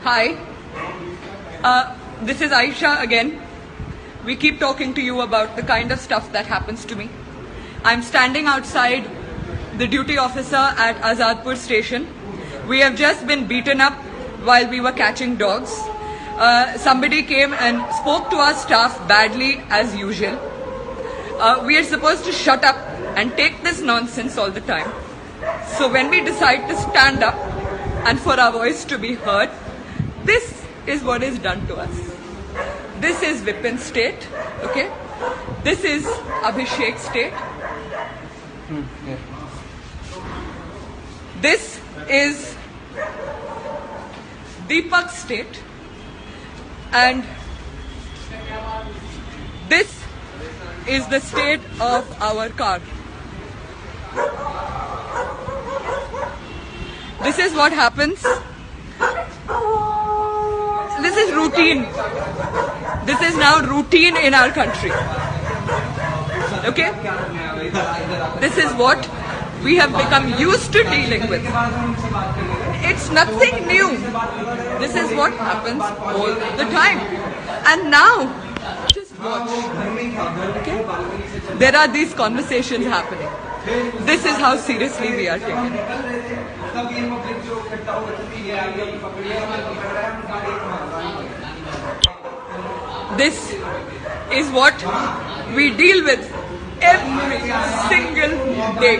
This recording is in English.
Hi, this is Aisha again. We keep talking to you about the kind of stuff that happens to me. I'm standing outside the duty officer at Azadpur station. We have just been beaten up while we were catching dogs. Somebody came and spoke to our staff badly as usual. We are supposed to shut up and take this nonsense all the time. So when we decide to stand up and for our voice to be heard, this is what is done to us. This is Vipin state, okay? This is Abhishek state. This is Deepak state. And this is the state of our car. This is what happens. This is routine. This is now routine in our country. Okay? This is what we have become used to dealing with. It's nothing new. This is what happens all the time. And now, just watch. Okay? There are these conversations happening. This is how seriously we are taken. This is what we deal with every single day.